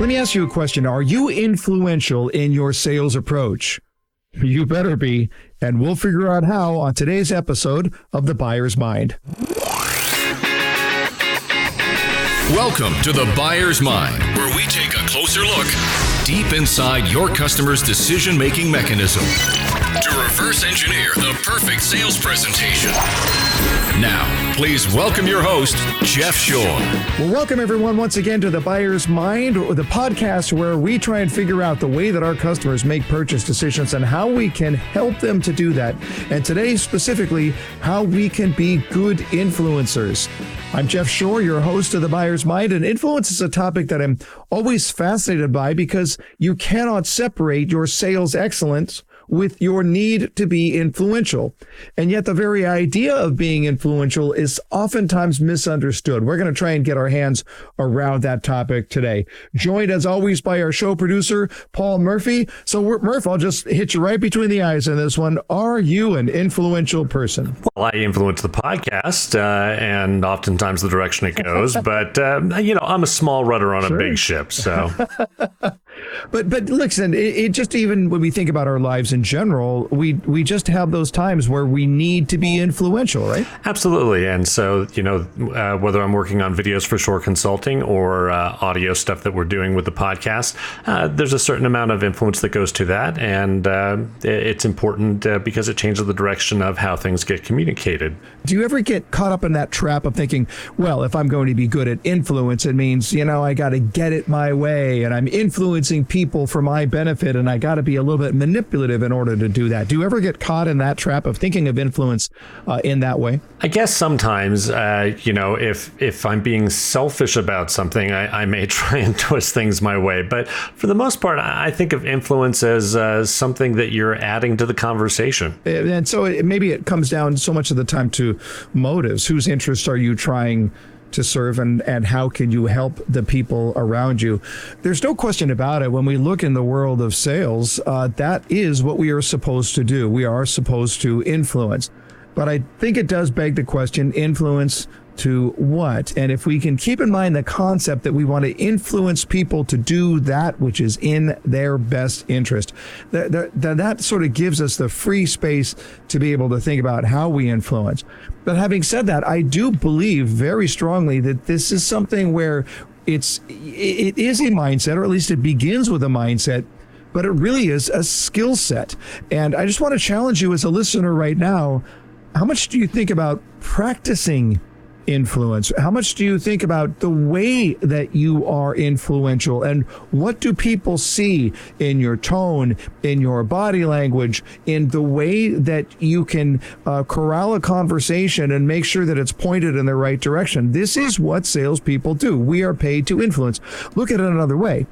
Let me ask you a question. Are you influential in your sales approach? You better be, and we'll figure out how on today's episode of The Buyer's Mind. Welcome to The Buyer's Mind, where we take a closer look deep inside your customer's decision-making mechanism to reverse engineer the perfect sales presentation. Now, please welcome your host, Jeff Shore. Well, welcome everyone once again to The Buyer's Mind, the podcast where we try and figure out the way that our customers make purchase decisions and how we can help them to do that. And today, specifically, how we can be good influencers. I'm Jeff Shore, your host of The Buyer's Mind, and influence is a topic that I'm always fascinated by because you cannot separate your sales excellence with your need to be influential. And yet the very idea of being influential is oftentimes misunderstood. We're going to try and get our hands around that topic today. Joined as always by our show producer, Paul Murphy. So Murph, I'll just hit you right between the eyes on this one. Are you an influential person? Well, I influence the podcast and oftentimes the direction it goes, but I'm a small rudder on a big ship, so. But listen, it just, even when we think about our lives in general, we just have those times where we need to be influential, right? Absolutely. And so, whether I'm working on videos for Shore Consulting or audio stuff that we're doing with the podcast, there's a certain amount of influence that goes to that. And it's important because it changes the direction of how things get communicated. Do you ever get caught up in that trap of thinking, well, if I'm going to be good at influence, it means, I got to get it my way and I'm influencing people for my benefit and I got to be a little bit manipulative in order to do that. Do you ever get caught in that trap of thinking of influence in that way? I guess sometimes, if I'm being selfish about something, I may try and twist things my way. But for the most part, I think of influence as something that you're adding to the conversation. And so maybe it comes down so much of the time to motives. Whose interests are you trying to serve, and how can you help the people around you? There's no question about it. When we look in the world of sales, that is what we are supposed to do. We are supposed to influence. But I think it does beg the question, influence to what? And if we can keep in mind the concept that we want to influence people to do that which is in their best interest, that sort of gives us the free space to be able to think about how we influence. But having said that, I do believe very strongly that this is something where it is a mindset, or at least it begins with a mindset, but it really is a skill set. And I just want to challenge you as a listener right now. How much do you think about practicing influence? How much do you think about the way that you are influential, and what do people see in your tone, in your body language, in the way that you can corral a conversation and make sure that it's pointed in the right direction? This is what salespeople do. We are paid to influence. Look at it another way.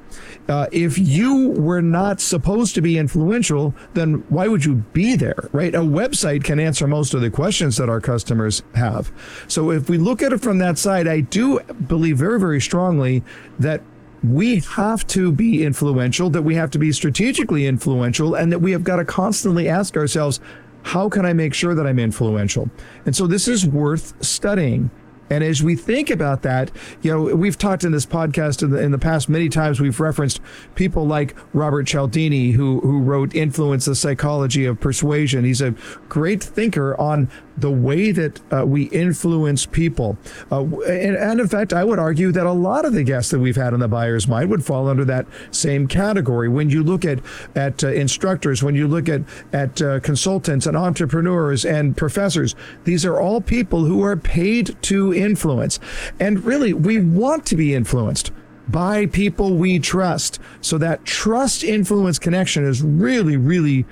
If you were not supposed to be influential, then why would you be there, right? A website can answer most of the questions that our customers have. So if we look at it from that side, I do believe very, very strongly that we have to be influential, that we have to be strategically influential, and that we have got to constantly ask ourselves, how can I make sure that I'm influential? And so this is worth studying. And as we think about that, we've talked in this podcast in the past many times, we've referenced people like Robert Cialdini, who wrote Influence, the Psychology of Persuasion. He's a great thinker on the way that we influence people. And in fact, I would argue that a lot of the guests that we've had on The Buyer's Mind would fall under that same category. When you look at instructors, when you look at consultants and entrepreneurs and professors, these are all people who are paid to influence. And really, we want to be influenced by people we trust. So that trust-influence connection is really, really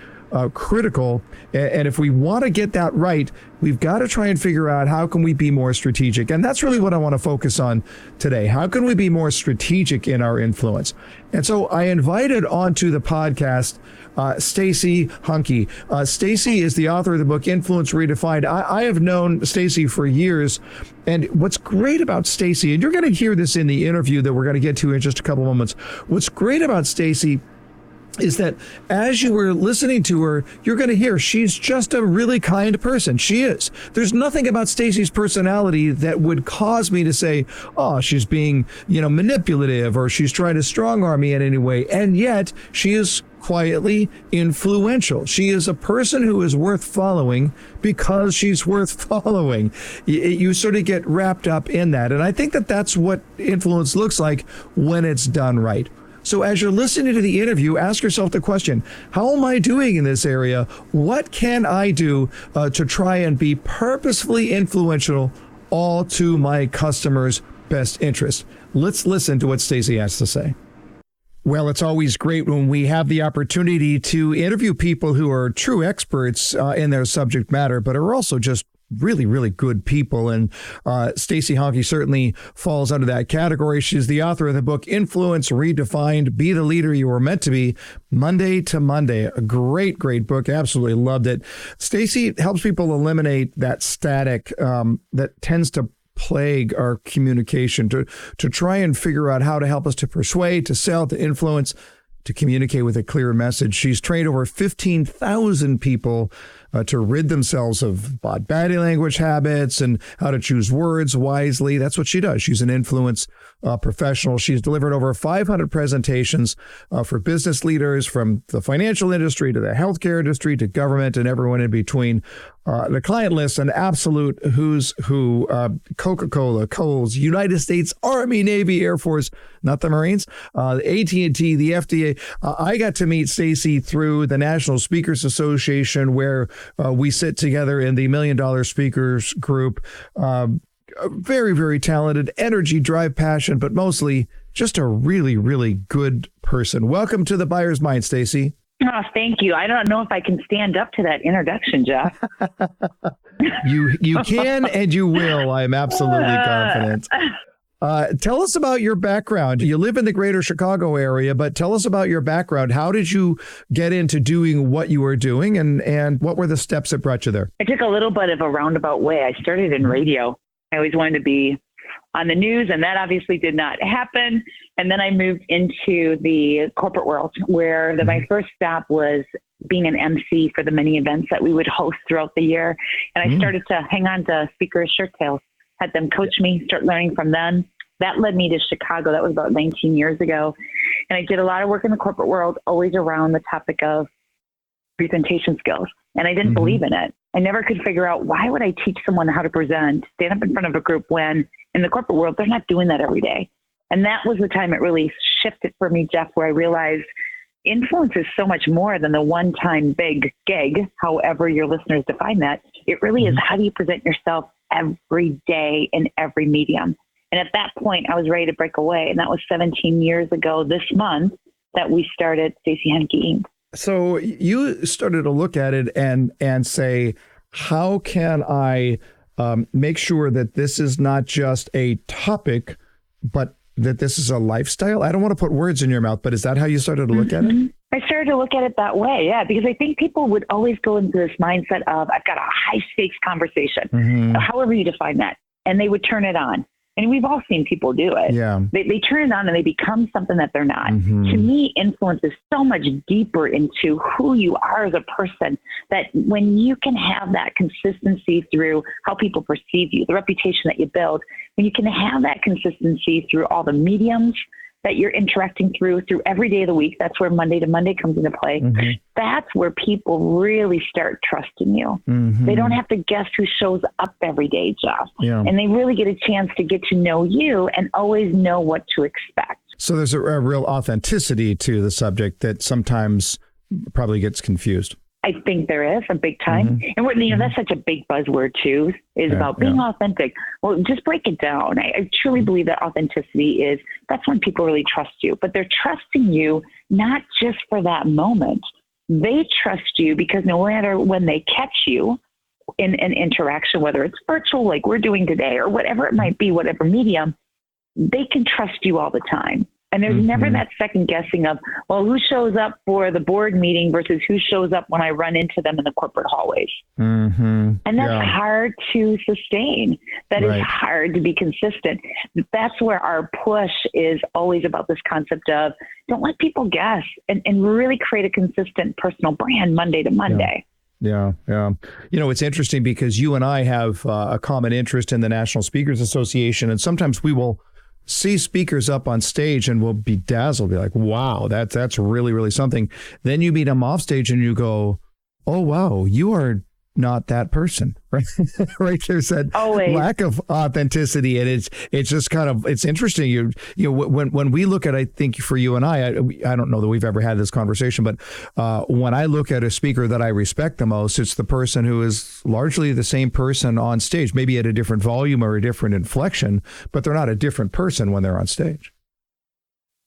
critical. And if we want to get that right, we've got to try and figure out how can we be more strategic. And that's really what I want to focus on today. How can we be more strategic in our influence? And so I invited onto the podcast Stacey Hanke. Stacey is the author of the book Influence Redefined. I have known Stacey for years. And what's great about Stacey, and you're going to hear this in the interview that we're going to get to in just a couple moments, what's great about Stacey is that as you were listening to her, you're going to hear she's just a really kind person. She is. There's nothing about Stacey's personality that would cause me to say, oh, she's being, manipulative, or she's trying to strong arm me in any way. And yet she is quietly influential. She is a person who is worth following because she's worth following. You sort of get wrapped up in that. And I think that that's what influence looks like when it's done right. So as you're listening to the interview, ask yourself the question, how am I doing in this area? What can I do to try and be purposefully influential, all to my customers' best interest? Let's listen to what Stacey has to say. Well, it's always great when we have the opportunity to interview people who are true experts in their subject matter, but are also just really, really good people. And Stacey Hanke certainly falls under that category. She's the author of the book, Influence Redefined, Be the Leader You Were Meant to Be, Monday to Monday. A great, great book. Absolutely loved it. Stacey helps people eliminate that static that tends to plague our communication, to try and figure out how to help us to persuade, to sell, to influence, to communicate with a clear message. She's trained over 15,000 people to rid themselves of bad language habits and how to choose words wisely. That's what she does. She's an influence professional. She's delivered over 500 presentations for business leaders, from the financial industry to the healthcare industry to government and everyone in between. The client list, an absolute who's who: Coca-Cola, Kohl's, United States Army, Navy, Air Force, not the Marines, AT&T, the FDA. I got to meet Stacey through the National Speakers Association, where we sit together in the $1 Million Speakers group. Very, very talented, energy, drive, passion, but mostly just a really, really good person. Welcome to the Buyer's Mind, Stacey. Oh, thank you. I don't know if I can stand up to that introduction, Jeff. You can and you will. I'm absolutely confident. Tell us about your background. You live in the greater Chicago area, but tell us about your background. How did you get into doing what you were doing, and what were the steps that brought you there? I took a little bit of a roundabout way. I started in radio. I always wanted to be on the news, and that obviously did not happen. And then I moved into the corporate world, where my first stop was being an MC for the many events that we would host throughout the year. And I started to hang on to speakers' shirt tails, had them coach me, start learning from them. That led me to Chicago. That was about 19 years ago. And I did a lot of work in the corporate world, always around the topic of presentation skills. And I didn't believe in it. I never could figure out, why would I teach someone how to present, stand up in front of a group, when in the corporate world, they're not doing that every day. And that was the time it really shifted for me, Jeff, where I realized influence is so much more than the one-time big gig, however your listeners define that. It really is, how do you present yourself every day in every medium? And at that point, I was ready to break away. And that was 17 years ago this month that we started Stacey Hanke Keying. So you started to look at it and say, how can I make sure that this is not just a topic, but that this is a lifestyle? I don't want to put words in your mouth, but is that how you started to look at it? I started to look at it that way, yeah, because I think people would always go into this mindset of, I've got a high stakes conversation, however you define that, and they would turn it on. And we've all seen people do it. Yeah. They turn it on and they become something that they're not. To me, influence is so much deeper into who you are as a person, that when you can have that consistency through how people perceive you, the reputation that you build, when you can have that consistency through all the mediums that you're interacting through every day of the week, that's where Monday to Monday comes into play. That's where people really start trusting you. They don't have to guess who shows up every day, Jeff. Yeah. And they really get a chance to get to know you and always know what to expect. So there's a real authenticity to the subject that sometimes probably gets confused. I think there is a big time. And that's such a big buzzword too, is about being authentic. Well, just break it down. I truly believe that authenticity that's when people really trust you, but they're trusting you not just for that moment. They trust you because no matter when they catch you in an interaction, whether it's virtual, like we're doing today, or whatever it might be, whatever medium, they can trust you all the time. And there's never that second guessing of, well, who shows up for the board meeting versus who shows up when I run into them in the corporate hallways. And that's hard to sustain. That is hard to be consistent. That's where our push is always about this concept of don't let people guess and really create a consistent personal brand Monday to Monday. Yeah. It's interesting because you and I have a common interest in the National Speakers Association, and sometimes we will see speakers up on stage and we'll be dazzled, be like, wow, that's really, really something. Then you meet them off stage and you go, oh, wow, you are not that person, right? Right. There's that lack of authenticity. And it's just kind of, it's interesting. You know, when we look at, I think for you and I don't know that we've ever had this conversation, but when I look at a speaker that I respect the most, it's the person who is largely the same person on stage, maybe at a different volume or a different inflection, but they're not a different person when they're on stage.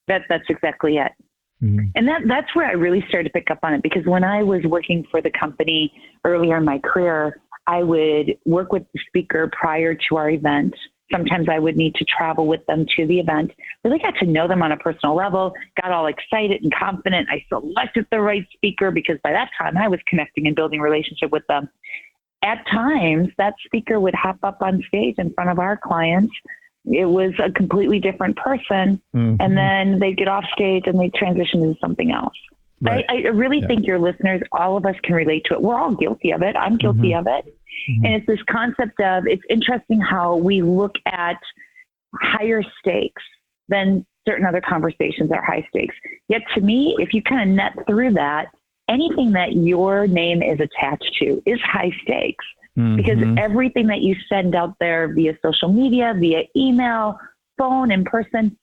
That's exactly it. And that's where I really started to pick up on it, because when I was working for the company earlier in my career, I would work with the speaker prior to our event. Sometimes I would need to travel with them to the event. Really got to know them on a personal level, got all excited and confident. I selected the right speaker because by that time I was connecting and building a relationship with them. At times, that speaker would hop up on stage in front of our clients. It was a completely different person. And then they'd get off stage and they'd transition into something else. Right. I really think your listeners, all of us can relate to it. We're all guilty of it. I'm guilty of it. And it's this concept of, it's interesting how we look at higher stakes than certain other conversations are high stakes. Yet to me, if you kind of net through that, anything that your name is attached to is high stakes. Because everything that you send out there via social media, via email, phone, in person,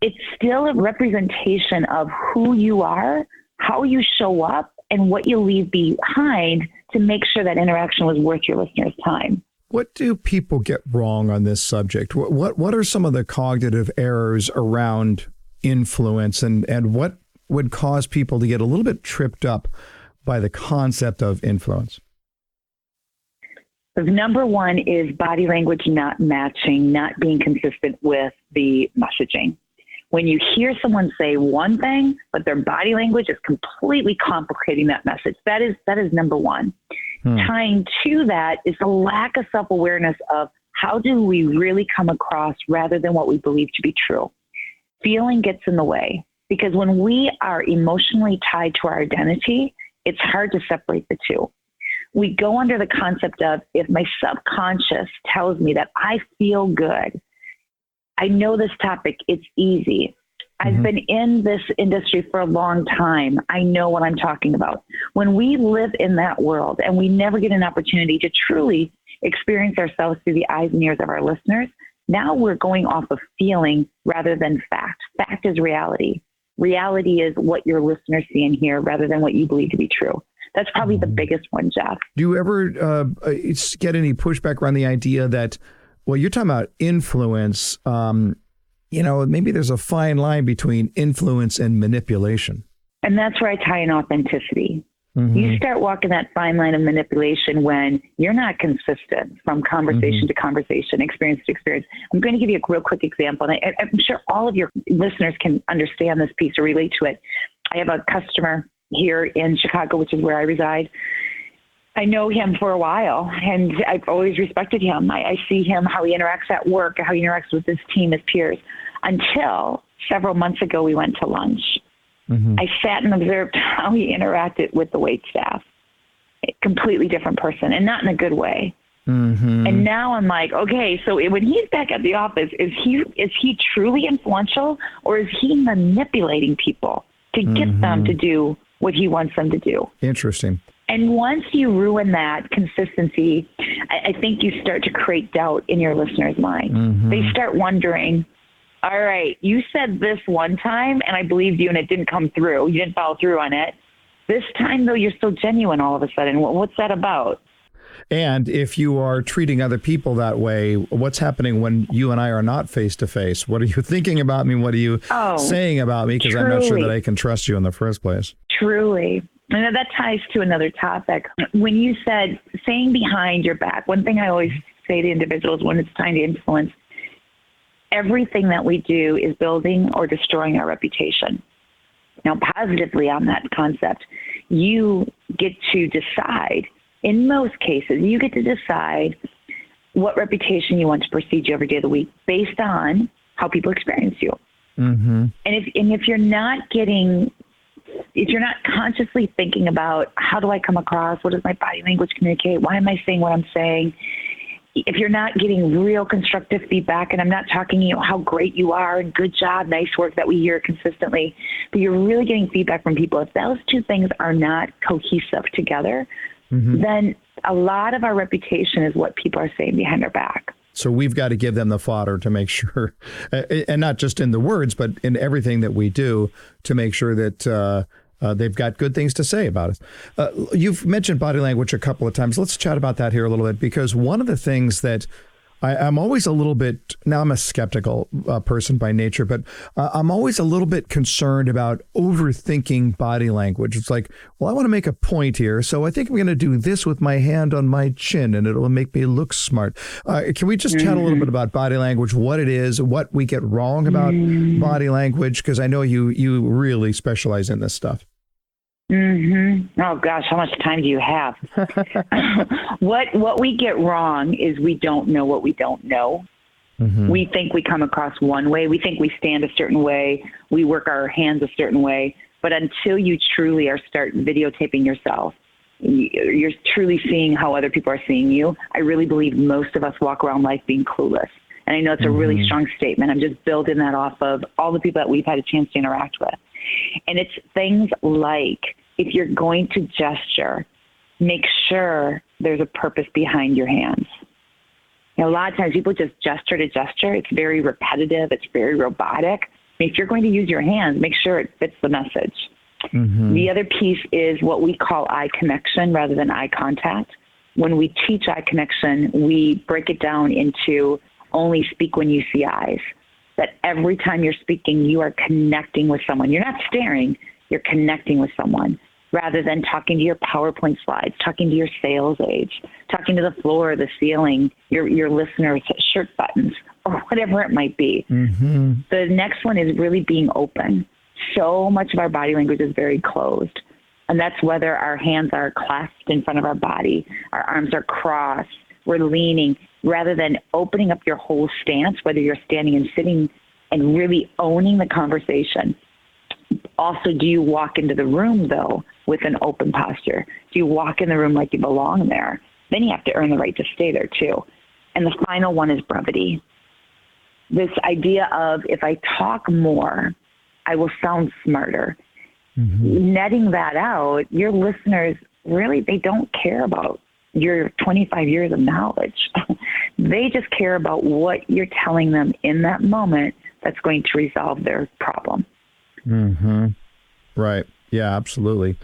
it's still a representation of who you are, how you show up, and what you leave behind to make sure that interaction was worth your listener's time. What do people get wrong on this subject? What are some of the cognitive errors around influence, and what would cause people to get a little bit tripped up by the concept of influence? Number one is body language not matching, not being consistent with the messaging. When you hear someone say one thing, but their body language is completely complicating that message, that is number one. Tying to that is the lack of self-awareness of how do we really come across rather than what we believe to be true. Feeling gets in the way, because when we are emotionally tied to our identity, it's hard to separate the two. We go under the concept of, if my subconscious tells me that I feel good, I know this topic, it's easy. I've been in this industry for a long time. I know what I'm talking about. When we live in that world and we never get an opportunity to truly experience ourselves through the eyes and ears of our listeners, now we're going off of feeling rather than fact. Fact is reality. Reality is what your listeners see and hear rather than what you believe to be true. That's probably the biggest one, Jeff. Do you ever get any pushback around the idea that, well, you're talking about influence, maybe there's a fine line between influence and manipulation? And that's where I tie in authenticity. You start walking that fine line of manipulation when you're not consistent from conversation to conversation, experience to experience. I'm going to give you a real quick example, and I'm sure all of your listeners can understand this piece or relate to it. I have a customer here in Chicago, which is where I reside. I know him for a while, and I've always respected him. I see him, how he interacts at work, how he interacts with his team, his peers, until several months ago we went to lunch. I sat and observed how he interacted with the wait staff. A completely different person, and not in a good way. And now I'm like, okay, so when he's back at the office, is he truly influential, or is he manipulating people to get them to do what he wants them to do? Interesting. And once you ruin that consistency, I think you start to create doubt in your listener's mind. They start wondering, all right, you said this one time and I believed you and it didn't come through. You didn't follow through on it. This time, though, you're so genuine all of a sudden. What's that about? And if you are treating other people that way, what's happening when you and I are not face to face? What are you thinking about me? What are you saying about me? Because I'm not sure that I can trust you in the first place. Truly. And that ties to another topic. When you said saying behind your back, one thing I always say to individuals when it's time to influence, everything that we do is building or destroying our reputation. Now, positively on that concept, you get to decide, in most cases, you get to decide what reputation you want to precede you every day of the week based on how people experience you. Mm-hmm. And if you're not consciously thinking about how do I come across, what does my body language communicate, why am I saying what I'm saying, if you're not getting real constructive feedback, and I'm not talking how great you are and good job, nice work that we hear consistently, but you're really getting feedback from people, if those two things are not cohesive together, then a lot of our reputation is what people are saying behind our back. So we've got to give them the fodder to make sure, and not just in the words, but in everything that we do, to make sure that they've got good things to say about us. You've mentioned body language a couple of times. Let's chat about that here a little bit, because one of the things that I'm always a little bit, now I'm a skeptical person by nature, but I'm always a little bit concerned about overthinking body language. It's like, well, I want to make a point here, so I think I'm going to do this with my hand on my chin, and it'll make me look smart. Can we just chat a little bit about body language, what it is, what we get wrong about body language? Because I know you really specialize in this stuff. Oh gosh, how much time do you have? What we get wrong is we don't know what we don't know. We think we come across one way. We think we stand a certain way. We work our hands a certain way. But until you truly start videotaping yourself, you're truly seeing how other people are seeing you. I really believe most of us walk around life being clueless. And I know it's a really strong statement. I'm just building that off of all the people that we've had a chance to interact with. And it's things like, if you're going to gesture, make sure there's a purpose behind your hands. A lot of times people just gesture to gesture. It's very repetitive. It's very robotic. If you're going to use your hands, make sure it fits the message. The other piece is what we call eye connection rather than eye contact. When we teach eye connection, we break it down into only speak when you see eyes. That every time you're speaking, you are connecting with someone. You're not staring. You're connecting with someone rather than talking to your PowerPoint slides, talking to your sales aides, talking to the floor, the ceiling, your listeners' shirt buttons, or whatever it might be. The next one is really being open. So much of our body language is very closed. And that's whether our hands are clasped in front of our body, our arms are crossed, we're leaning, rather than opening up your whole stance, whether you're standing and sitting, and really owning the conversation. Also, do you walk into the room, though, with an open posture? Do you walk in the room like you belong there? Then you have to earn the right to stay there, too. And the final one is brevity. This idea of, if I talk more, I will sound smarter. Netting that out, your listeners, really, they don't care about your 25 years of knowledge. They just care about what you're telling them in that moment that's going to resolve their problem. Right. Yeah, absolutely.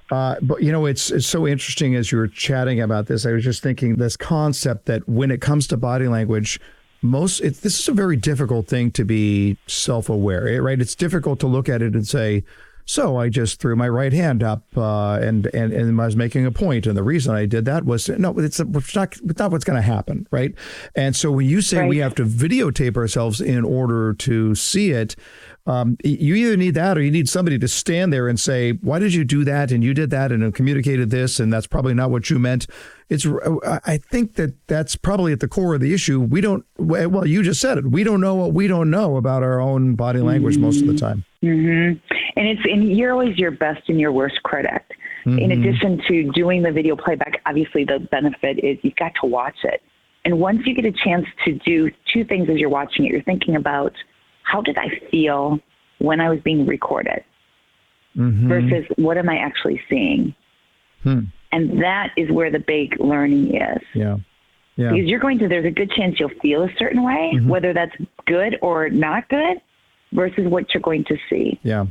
But, it's so interesting as you were chatting about this. I was just thinking this concept that when it comes to body language, this is a very difficult thing to be self-aware, right? It's difficult to look at it and say, so I just threw my right hand up and I was making a point. And the reason I did that was, no, it's not what's going to happen, right? And so when you say we have to videotape ourselves in order to see it, you either need that or you need somebody to stand there and say, why did you do that? And you did that and communicated this, and that's probably not what you meant. I think that's probably at the core of the issue. Well, you just said it. We don't know what we don't know about our own body language most of the time. And you're always your best and your worst critic. In addition to doing the video playback, obviously the benefit is you've got to watch it. And once you get a chance to do two things as you're watching it, you're thinking about, how did I feel when I was being recorded versus what am I actually seeing? And that is where the big learning is. Yeah. Because there's a good chance you'll feel a certain way, whether that's good or not good, versus what you're going to see. Yeah.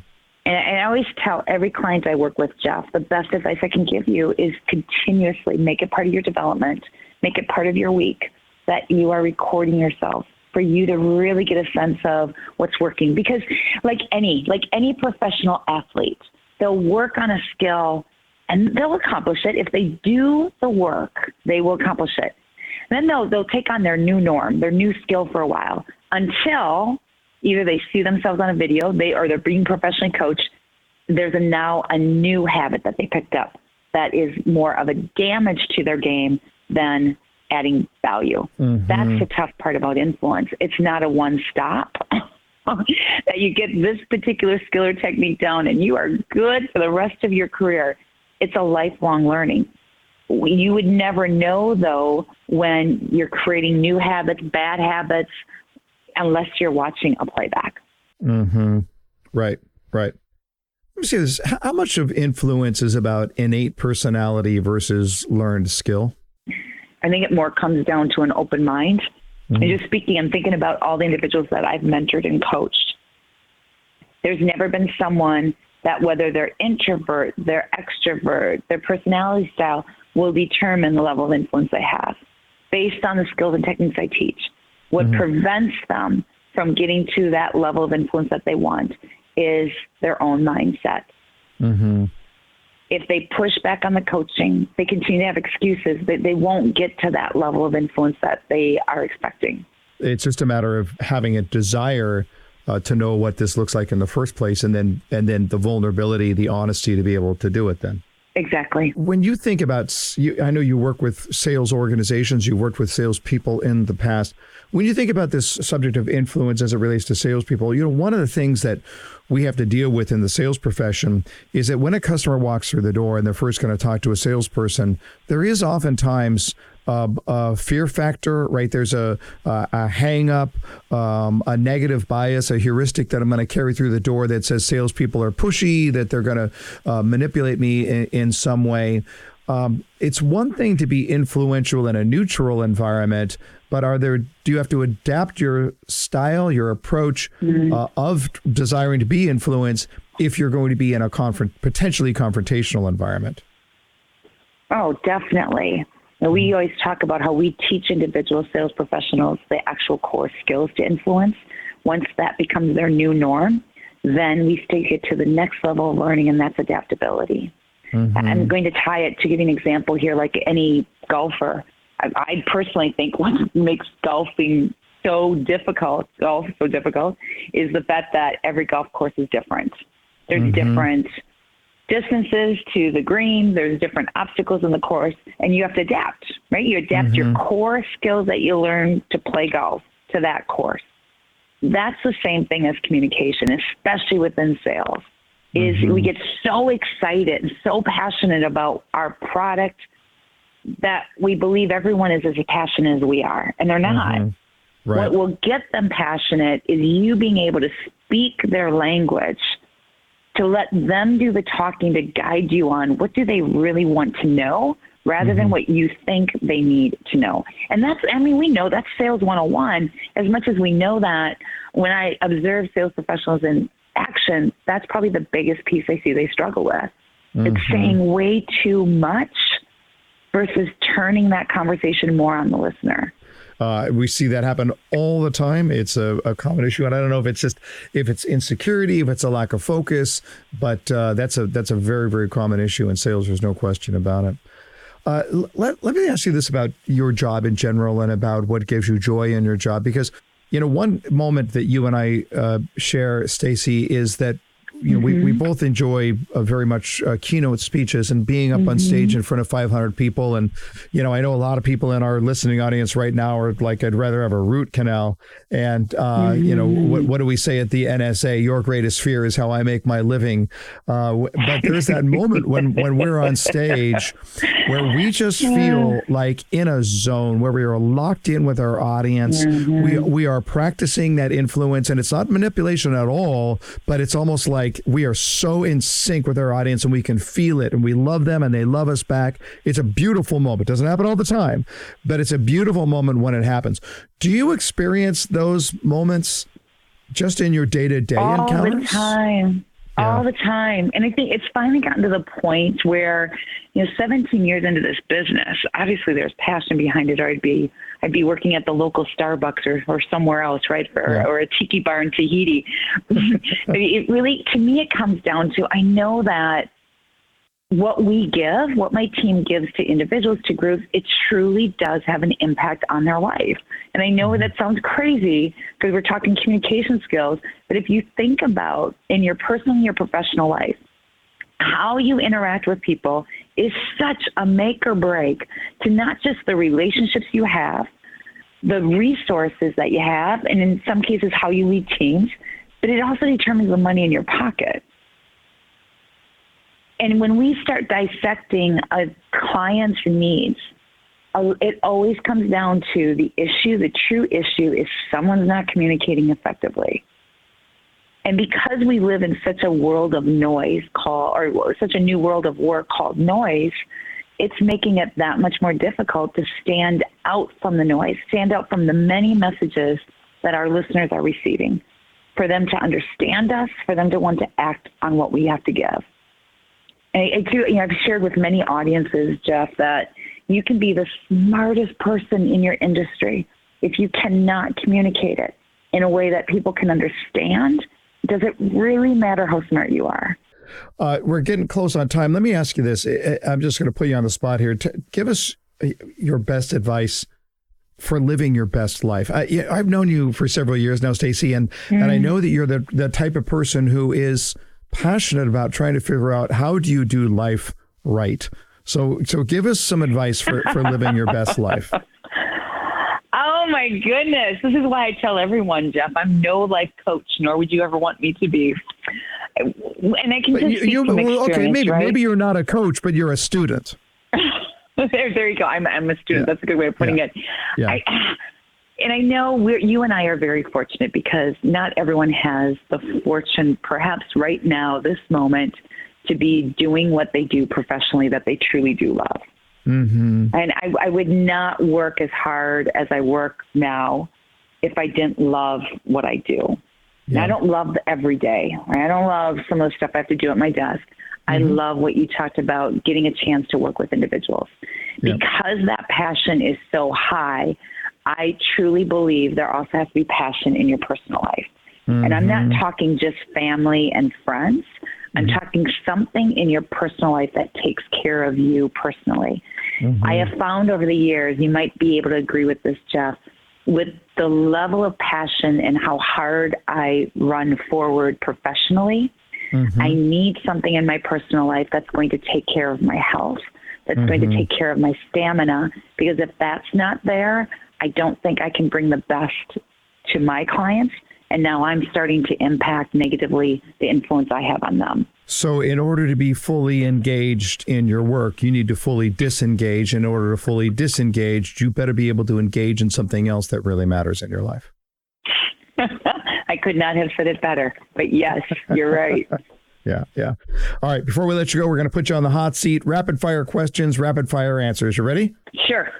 And I always tell every client I work with, Jeff, the best advice I can give you is continuously make it part of your development, make it part of your week, that you are recording yourself for you to really get a sense of what's working. Because like any professional athlete, they'll work on a skill and they'll accomplish it. If they do the work, they will accomplish it. Then they'll take on their new norm, their new skill for a while, until either they see themselves on a video, or they're being professionally coached. There's now a new habit that they picked up that is more of a damage to their game than adding value. Mm-hmm. That's the tough part about influence. It's not a one-stop. That you get this particular skill or technique down and you are good for the rest of your career. It's a lifelong learning. You would never know, though, when you're creating new habits, bad habits, unless you're watching a playback. Mm-hmm. Right. Let me see this. How much of influence is about innate personality versus learned skill? I think it more comes down to an open mind. Mm-hmm. And just speaking, I'm thinking about all the individuals that I've mentored and coached. There's never been someone that, whether they're introvert, they're extrovert, their personality style will determine the level of influence they have based on the skills and techniques I teach. What mm-hmm. prevents them from getting to that level of influence that they want is their own mindset. Mm-hmm. If they push back on the coaching, they continue to have excuses, they won't get to that level of influence that they are expecting. It's just a matter of having a desire to know what this looks like in the first place, and then the vulnerability, the honesty to be able to do it then. Exactly. When you think about, I know you work with sales organizations, you've worked with salespeople in the past. When you think about this subject of influence as it relates to salespeople, one of the things that we have to deal with in the sales profession is that when a customer walks through the door and they're first going to talk to a salesperson, there is oftentimes a fear factor, right? There's a hang up, a negative bias, a heuristic that I'm going to carry through the door that says salespeople are pushy, that they're going to manipulate me in some way. It's one thing to be influential in a neutral environment, but do you have to adapt your style, your approach of desiring to be influenced if you're going to be in a potentially confrontational environment? Oh, definitely. We always talk about how we teach individual sales professionals the actual core skills to influence. Once that becomes their new norm, then we take it to the next level of learning, and that's adaptability. Mm-hmm. I'm going to tie it to give you an example here, like any golfer. I personally think what makes golfing so difficult is the fact that every golf course is different. There's mm-hmm. different distances to the green. There's different obstacles in the course, and you have to adapt, right? You adapt mm-hmm. your core skills that you learn to play golf to that course. That's the same thing as communication, especially within sales, is mm-hmm. we get so excited and so passionate about our product that we believe everyone is as passionate as we are, and they're not. Mm-hmm. Right. What will get them passionate is you being able to speak their language, to let them do the talking, to guide you on what do they really want to know rather mm-hmm. than what you think they need to know. And we know that's sales 101. As much as we know that, when I observe sales professionals in action, that's probably the biggest piece I see they struggle with. Mm-hmm. It's saying way too much versus turning that conversation more on the listener. We see that happen all the time. It's a common issue, and I don't know if it's insecurity, if it's a lack of focus, but that's a very, very common issue in sales. There's no question about it. Let me ask you this about your job in general and about what gives you joy in your job, because one moment that you and I share, Stacey, is that mm-hmm. we both enjoy very much keynote speeches and being up mm-hmm. on stage in front of 500 people. And, I know a lot of people in our listening audience right now are like, I'd rather have a root canal. And, mm-hmm. what do we say at the NSA? Your greatest fear is how I make my living. But there's that moment when we're on stage where we just feel like in a zone where we are locked in with our audience. Mm-hmm. We are practicing that influence, and it's not manipulation at all, but it's almost like we are so in sync with our audience and we can feel it, and we love them and they love us back. It's a beautiful moment. It doesn't happen all the time, but it's a beautiful moment when it happens. Do you experience those moments just in your day-to-day encounters? All the time. Yeah. All the time. And I think it's finally gotten to the point where, 17 years into this business, obviously there's passion behind it, or I'd be working at the local Starbucks or somewhere else, right? Or a tiki bar in Tahiti. It really, to me, it comes down to, I know that what we give, what my team gives to individuals, to groups, it truly does have an impact on their life. And I know that sounds crazy because we're talking communication skills, but if you think about in your personal and your professional life, how you interact with people is such a make or break to not just the relationships you have, the resources that you have, and in some cases how you lead teams, but it also determines the money in your pocket. And when we start dissecting a client's needs, it always comes down to the issue. The true issue is someone's not communicating effectively. And because we live in such a world of noise or such a new world of work called noise, it's making it that much more difficult to stand out from the noise, stand out from the many messages that our listeners are receiving, for them to understand us, for them to want to act on what we have to give. And I've shared with many audiences, Jeff, that you can be the smartest person in your industry. If you cannot communicate it in a way that people can understand, does it really matter how smart you are? We're getting close on time. Let me ask you this. I'm just going to put you on the spot here. Give us your best advice for living your best life. I've known you for several years now, Stacey, and I know that you're the type of person who is passionate about trying to figure out how do you do life right. So give us some advice for living your best life. Oh my goodness. This is why I tell everyone, Jeff, I'm no life coach, nor would you ever want me to be. And I can just speak from experience, okay, right? maybe you're not a coach, but you're a student. There you go. I'm a student. Yeah. That's a good way of putting it. Yeah. And I know you and I are very fortunate because not everyone has the fortune, perhaps right now, this moment, to be doing what they do professionally that they truly do love. Mm-hmm. And I would not work as hard as I work now if I didn't love what I do. Yeah. I don't love the everyday. Right? I don't love some of the stuff I have to do at my desk. Mm-hmm. I love what you talked about, getting a chance to work with individuals. Yeah. Because that passion is so high, I truly believe there also has to be passion in your personal life. Mm-hmm. And I'm not talking just family and friends. I'm talking something in your personal life that takes care of you personally. Mm-hmm. I have found over the years, you might be able to agree with this, Jeff, with the level of passion and how hard I run forward professionally, I need something in my personal life that's going to take care of my health, that's going to take care of my stamina, because if that's not there, I don't think I can bring the best to my clients. And now I'm starting to impact negatively the influence I have on them. So in order to be fully engaged in your work, you need to fully disengage. In order to fully disengage, you better be able to engage in something else that really matters in your life. I could not have said it better, but yes, you're right. Yeah. All right. Before we let you go, we're going to put you on the hot seat. Rapid fire questions, rapid fire answers. You ready? Sure.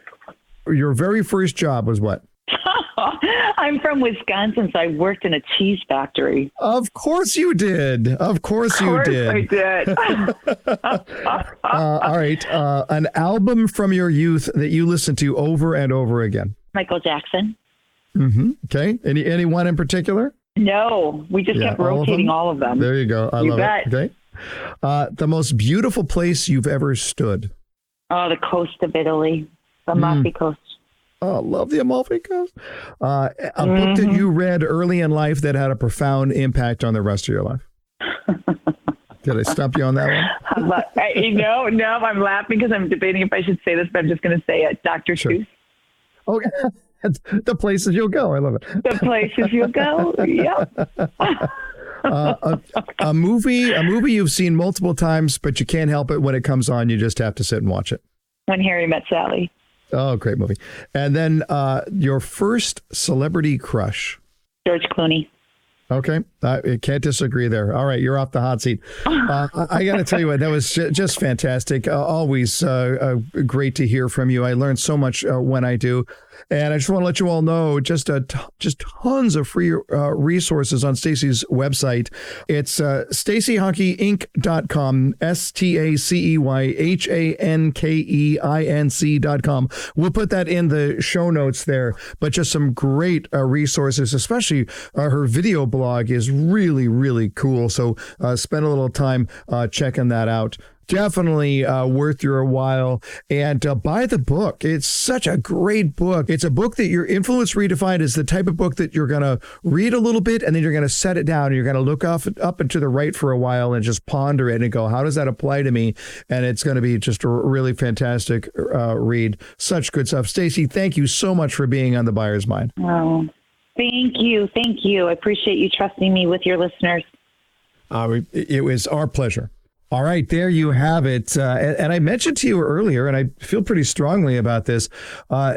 Your very first job was what? I'm from Wisconsin, so I worked in a cheese factory. Of course you did. Of course you did. I did. All right. An album from your youth that you listened to over and over again. Michael Jackson. Okay. Anyone in particular? No, we just kept rotating all of them. There you go. I love bet. it. Okay. The most beautiful place you've ever stood. Oh, the coast of Italy, the Amalfi Coast. Oh, love the Amalfi Coast. A book that you read early in life that had a profound impact on the rest of your life. Did I stump you on that one? No, I'm laughing because I'm debating if I should say this, but I'm just going to say it. Dr. Seuss. Okay. The places you'll go. I love it. The places you'll go. Yeah. A movie you've seen multiple times, but you can't help it when it comes on. You just have to sit and watch it. When Harry Met Sally. Oh, great movie. And then your first celebrity crush. George Clooney. Okay. I can't disagree there. All right. You're off the hot seat. I got to tell you what, that was just fantastic. Always great to hear from you. I learned so much when I do. And I just want to let you all know, just tons of free resources on Stacey's website. It's StaceyHankeinc.com, StaceyHankeinc.com. We'll put that in the show notes there, but just some great resources, especially her video blog is really, really cool. So spend a little time checking that out. definitely worth your while. And buy the book. It's such a great book. It's a book that your Influence Redefined is the type of book that you're going to read a little bit and then you're going to set it down. And you're going to look up and to the right for a while and just ponder it and go, how does that apply to me? And it's going to be just a really fantastic read. Such good stuff. Stacey, thank you so much for being on The Buyer's Mind. Oh, thank you. Thank you. I appreciate you trusting me with your listeners. It was our pleasure. All right, there you have it. And I mentioned to you earlier, and I feel pretty strongly about this,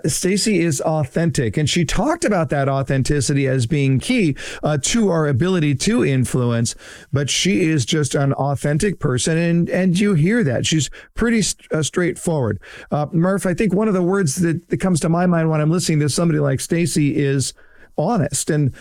Stacey is authentic. And she talked about that authenticity as being key to our ability to influence. But she is just an authentic person. And you hear that. She's pretty straightforward. Murph, I think one of the words that comes to my mind when I'm listening to somebody like Stacey is honest. And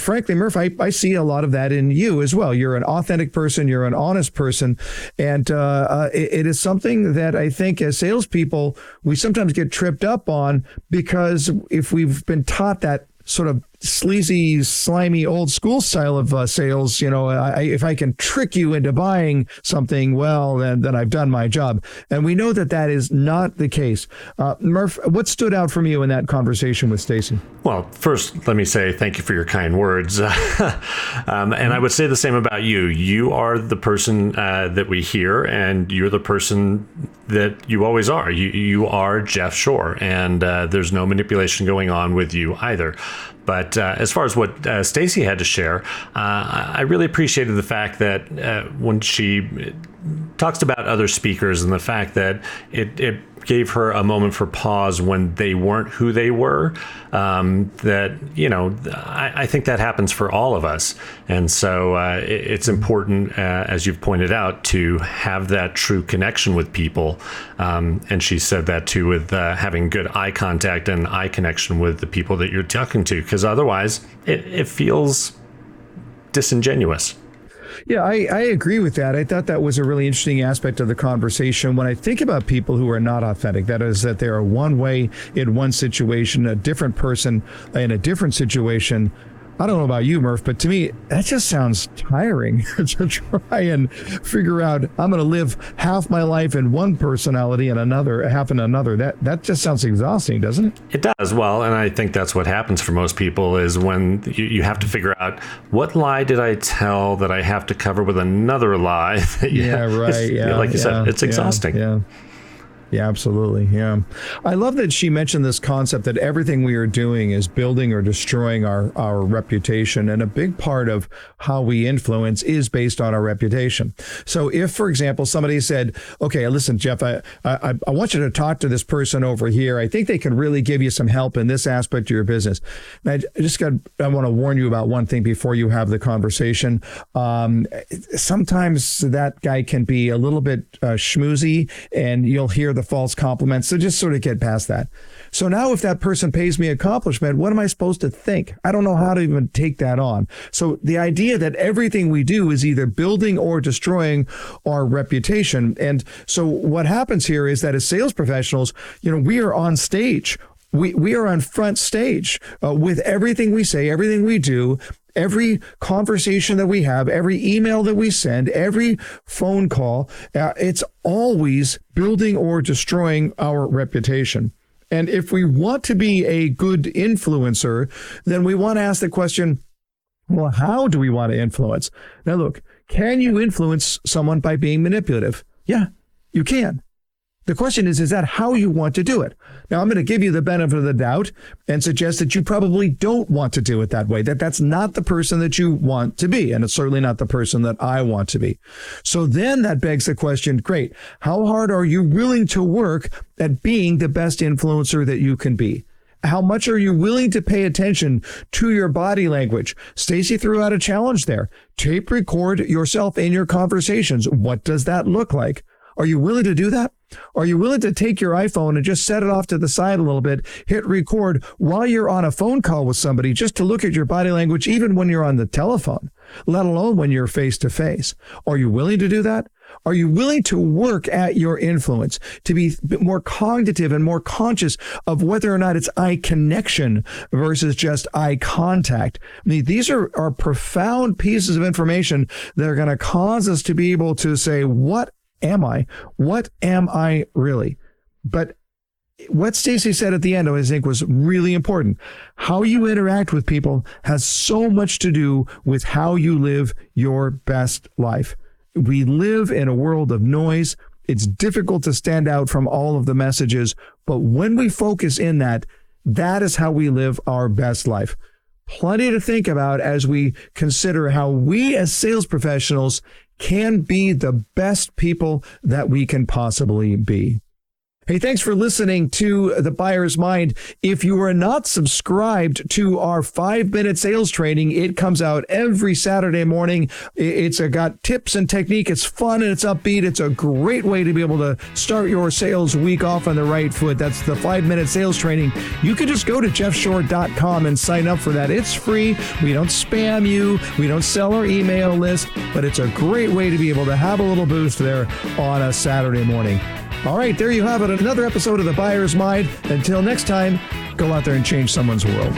frankly, Murph, I see a lot of that in you as well. You're an authentic person. You're an honest person. And it is something that I think as salespeople, we sometimes get tripped up on, because if we've been taught that sort of sleazy, slimy, old school style of sales, if I can trick you into buying something, well, then I've done my job. And we know that is not the case. Murph, what stood out from you in that conversation with Stacey? Well, first, let me say thank you for your kind words. And I would say the same about you. You are the person that we hear, and you're the person that you always are. You are Jeff Shore, and there's no manipulation going on with you either. But as far as what Stacey had to share, I really appreciated the fact that when she talks about other speakers and the fact that it gave her a moment for pause when they weren't who they were, I think that happens for all of us. And so it's important, as you've pointed out, to have that true connection with people. And she said that too, with having good eye contact and eye connection with the people that you're talking to, because otherwise it feels disingenuous. Yeah, I agree with that. I thought that was a really interesting aspect of the conversation. When I think about people who are not authentic, that is that they are one way in one situation, a different person in a different situation. I don't know about you, Murph, but to me, that just sounds tiring to try and figure out, I'm going to live half my life in one personality and half in another. That just sounds exhausting, doesn't it? It does. Well, and I think that's what happens for most people is when you have to figure out, what lie did I tell that I have to cover with another lie? Like you said, it's exhausting. Yeah, absolutely. Yeah. I love that she mentioned this concept that everything we are doing is building or destroying our reputation. And a big part of how we influence is based on our reputation. So if, for example, somebody said, okay, listen, Jeff, I want you to talk to this person over here. I think they can really give you some help in this aspect of your business. And I want to warn you about one thing before you have the conversation. Sometimes that guy can be a little bit schmoozy, and you'll hear the false compliments. So just sort of get past that. So now if that person pays me a compliment, what am I supposed to think? I don't know how to even take that on. So the idea that everything we do is either building or destroying our reputation. And so what happens here is that as sales professionals, we are on stage. We are on front stage with everything we say, everything we do, every conversation that we have, every email that we send, every phone call. It's always building or destroying our reputation. And if we want to be a good influencer, then we want to ask the question, well, how do we want to influence? Now, look, can you influence someone by being manipulative? Yeah, you can. The question is that how you want to do it? Now, I'm going to give you the benefit of the doubt and suggest that you probably don't want to do it that way, that's not the person that you want to be. And it's certainly not the person that I want to be. So then that begs the question, great, how hard are you willing to work at being the best influencer that you can be? How much are you willing to pay attention to your body language? Stacey threw out a challenge there. Tape record yourself in your conversations. What does that look like? Are you willing to do that? Are you willing to take your iPhone and just set it off to the side a little bit, hit record while you're on a phone call with somebody, just to look at your body language, even when you're on the telephone, let alone when you're face to face? Are you willing to do that? Are you willing to work at your influence, to be more cognitive and more conscious of whether or not it's eye connection versus just eye contact? I mean, these are profound pieces of information that are going to cause us to be able to say, what am I? What am I really? But what Stacey said at the end, I think, was really important. How you interact with people has so much to do with how you live your best life. We live in a world of noise. It's difficult to stand out from all of the messages, but when we focus in that is how we live our best life. Plenty to think about as we consider how we as sales professionals can be the best people that we can possibly be. Hey, thanks for listening to The Buyer's Mind. If you are not subscribed to our 5-minute sales training, it comes out every Saturday morning. It's got tips and technique. It's fun and it's upbeat. It's a great way to be able to start your sales week off on the right foot. That's the 5-minute sales training. You can just go to jeffshore.com and sign up for that. It's free. We don't spam you. We don't sell our email list, but it's a great way to be able to have a little boost there on a Saturday morning. All right, there you have it. Another episode of The Buyer's Mind. Until next time, go out there and change someone's world.